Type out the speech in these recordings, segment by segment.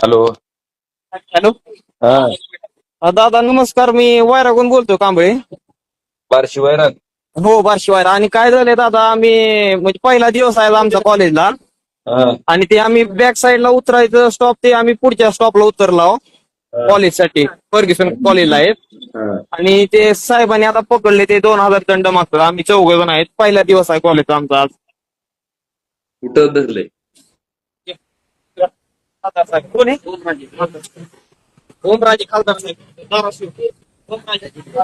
Hello. Hello. हा दादा नमस्कार, मी वायरागून बोलतो कांबळे. बारशी वैराग. हो, बार्शी वायरा. आणि काय झालंय दादा, आम्ही म्हणजे पहिला दिवस आहे आमचा कॉलेजला, हा आणि ते आम्ही बॅक साईडला उतरायचं स्टॉप, ते आम्ही पुढच्या स्टॉपला उतरलो कॉलेजसाठी. फर्ग्युसन कॉलेजला आहे. हा. आणि ते साहेबांनी आता पकडले, ते 2000 दंड मागतात. आम्ही 4 जण आहेत. पहिला दिवस आहे कॉलेजचा आमचा आज. कुठं धरलंय? कोण आहे? ओमराजे खासदार साहेब.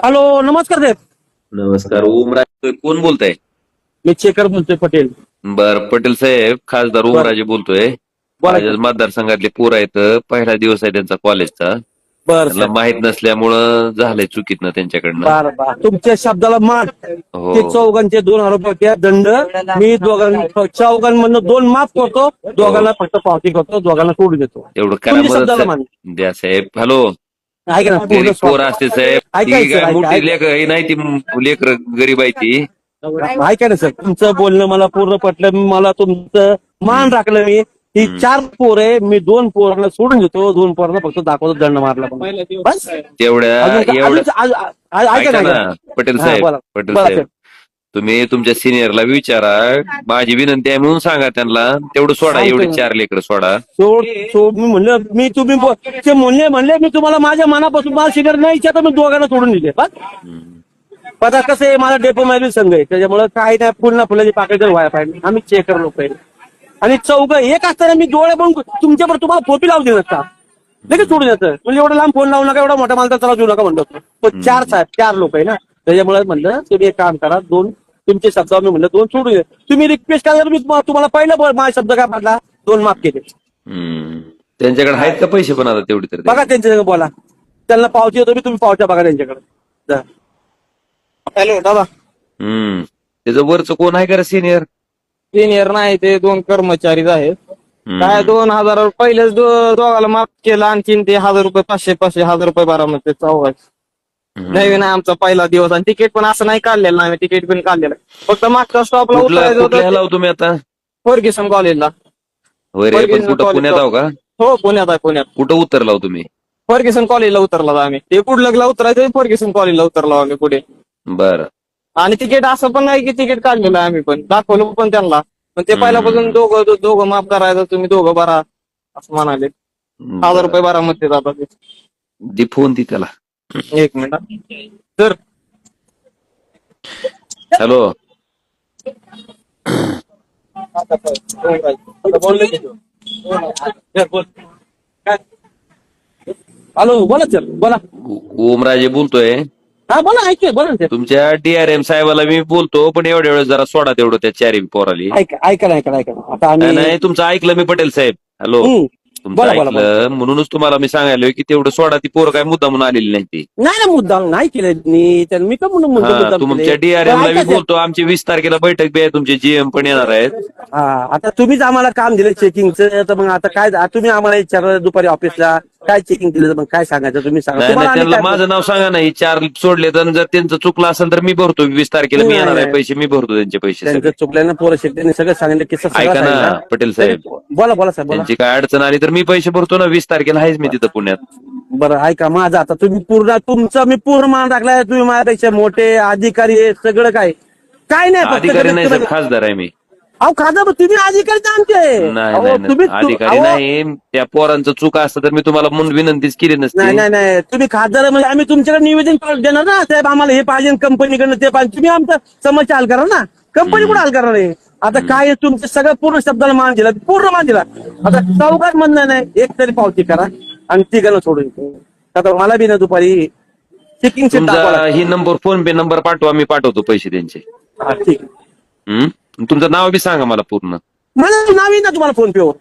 हॅलो, नमस्कार साहेब. नमस्कार. ओमराजे कोण बोलताय? मी शेखर बोलतोय, पटेल. बर, पटेल साहेब, खासदार बर, ओमराजे बोलतोय. बोला माझ्या की. मतदारसंघातले पोरं आहेत. पहिला दिवस आहे त्यांचा कॉलेजचा. बर त्यांना सर. माहित नसल्यामुळं झालंय चुकीतनं त्यांच्याकडनं. बर बर, तुमच्या शब्दाला मान. हो. ते चौघांचे 2000 रुपये दंड. मी चौघांमधनं 2 माफ करतो, दोघांना फक्त पावती करतो, दोघांना सोडून देतो. एवढं करा तुमच्या मदत शब्दाला मान. द्या साहेब. हॅलो. ऐका ना, पूर्ण गरीब पोरं stop. असते साहेब. ऐका ती सर, काय मोठी ऐका. लेकर ही नाही, ती लेकर गरीब आहे ती. ऐका ना सर, तुमचं बोलणं मला पूर्ण पटलं. मला तुमचं मान राखलं. मी ही 4 पोरं आहे, मी 2 पोरांना सोडून देतो, 2 पोरांना फक्त दाखवतो दंड मारला म्हणून. बस. तेवढ्या अजून ऐका ऐका ना. ना पटेल हा, साहेब. बोला. पटेल बोला साहेब, साहेब. तुम्ही तुमच्या सिनियरला विचारा. माझी विनंती आहे म्हणून सांगा त्यांना. तेवढं सोडा, सांगतो एवढे ना. 4 लेकर सोडा. सोड मी म्हणलं, मी तुम्ही ते म्हणले मी तुम्हाला माझ्या मनापासून मला शिकार नाही इच्छा, तर मी दोघांना सोडून दिले. बस. आता कसं आहे, माझा डेपो मॅरेज संघ आहे, त्याच्यामुळे काय नाही, फुल ना फुलाची पाकळी तर व्हायला पाहिजे. आम्ही चेकर लोक आहे. आणि 4 एक असताना मी डोळे पण तुमच्यावर तुम्हाला फोपी लावू देत नसता, लगेच सोडून येतं. म्हणजे एवढं लांब फोन लावू नका, एवढा मोठा मालता चला देऊ नका म्हणतो. पण 4 साहेब, 4 लोक आहे ना, त्याच्यामुळे म्हणलं तुम्ही एक काम करा, 2 तुमचे शब्द मी म्हणलं 2 सोडून द्या. तुम्ही रिक्वेस्ट करा, मी तुम्हाला पहिलं माझा शब्द काय पडला, 2 माफ केले. त्यांच्याकडे आहेत का पैसे पण आता तेवढी तर? बघा त्यांच्याकडे, बोला त्यांना पावती होतो मी, तुम्ही पावत्या बघा त्यांच्याकडे. हॅलो दादा. त्याचं वरचं कोण आहे का सिनियर? सिनियर नाही, ते 2 कर्मचारीच आहेत. काय 2000 पहिलेच दोघाला माफ केलं, आणखीन ते 1000 रुपये, 500 1000 रुपये बारामध्ये चौघाच. नवीन आहे आमचा पहिला दिवस, आणि तिकीट पण असं नाही काढलेलं नाही, तिकीट पण काढलेलं. फक्त मागच्या स्टॉपला उतरायचं कुठल्या ह्याला होतं, तुम्ही आता? फर्ग्युसन कॉलेजला. होय रे, पण कुठं पुण्यात आहो का? हो, पुण्यात आहे, पुण्यात. कुठं उतरला हो तुम्ही? फर्ग्युसन कॉलेजला उतरला आम्ही. ते कुठलगला उतरायचं, फर्ग्युसन कॉलेजला उतरलो आम्ही पुढे. बरं. आणि तिकीट असं पण नाही की तिकीट काढलेलं आहे आम्ही, पण दाखवलं पण त्यांना. पण ते पहिल्यापासून दोघं माफ करायचं, तुम्ही दोघं भरा असं म्हणाले. 1000 रुपये बारामध्ये जातात. दे फोन ती त्याला. 1 मिनिट सर. हॅलो. हॅलो, बोला सर, बोला. ओमराजे बोलतोय. हा, बोला, ऐकतोय, बोला सर. तुमच्या DRM साहेबाला मी बोलतो, पण एवढ्या वेळेस जरा सोडा तेवढं त्या 4 पोराली. ऐका आता आम्ही. नाही, तुमचं ऐकलं मी पटेल साहेब. हॅलो. तुमचं बोला. ऐकलं म्हणूनच तुम्हाला मी सांगायलोय की तेवढं सोडा. ती पोरं काय मुद्दा म्हणून आलेली नाही ती. नाही मुद्दाम नाही केलं मी तर म्हणून मुद्दाम तुमच्या DRM ला मी बोलतो. आमची 20 तारखेला बैठक बी आहे, तुमचे GM पण येणार आहेत. आता तुम्हीच आम्हाला काम दिलं चेकिंगचं, तर मग आता काय तुम्ही आम्हाला विचारलं दुपारी ऑफिसला काय चेकिंग दिलं, तर मग काय सांगायचं तुम्ही सांगा. नाही, तुम्हाला आम्ही त्यांना काय माझं नाव सांगा नाही. 4 सोडले, तर जर त्यांचं चुकलं असेल तर मी भरतो. 20 तारखेला मी येणार आहे, पैसे मी भरतो त्यांचे पैसे त्यांचं सगळे. चुकल्यानं पोरं शिकल्याने सगळं सांगितलं, किस्सा सगळा ऐका ना सांगितला. पटेल साहेब, बोला साहेब, बोला. त्यांची काय अडचण आली तर मी पैसे भरतो ना. 20 तारखेला आहेच मी तिथं पुण्यात. बरं, ऐका माझं आता. तुम्ही तुमचं मी पूर्ण मान टाकलाय. तुम्ही माझ्यापेक्षा मोठे अधिकारी आहे, सगळं काय नाही. अधिकारी नाही साहेब, खासदार आहे मी. अहो खासदार तुम्ही अधिकारी आमचे. नाही अधिकारी नाही. त्या पोरांचं चूक असतं तर मी तुम्हाला म्हणून विनंतीच केली नसती. नाही, तुम्ही खासदार म्हणजे आम्ही तुमच्याकडे निवेदन देणार ना, साहेब आम्हाला हे पाहिजे कंपनीकडनं ते पाहिजे. तुम्ही आमचं समस्या हल करा ना, कंपनी कुठं हल करणार आहे. आता काय तुमचं सगळं पूर्ण शब्दाला मान दिला, पूर्ण मान दिला. आता चौकात म्हणणं नाही, एक तरी पावती करा आणि तिघांना सोडून. आता मला बी ना दुपारी चेकिंग ही नंबर, फोन पे नंबर पाठवा, मी पाठवतो पैसे त्यांचे. ठीक आहे. तुमचं नाव बी सांगा मला पूर्ण. मला नाव येईल ना तुम्हाला फोन पेवर.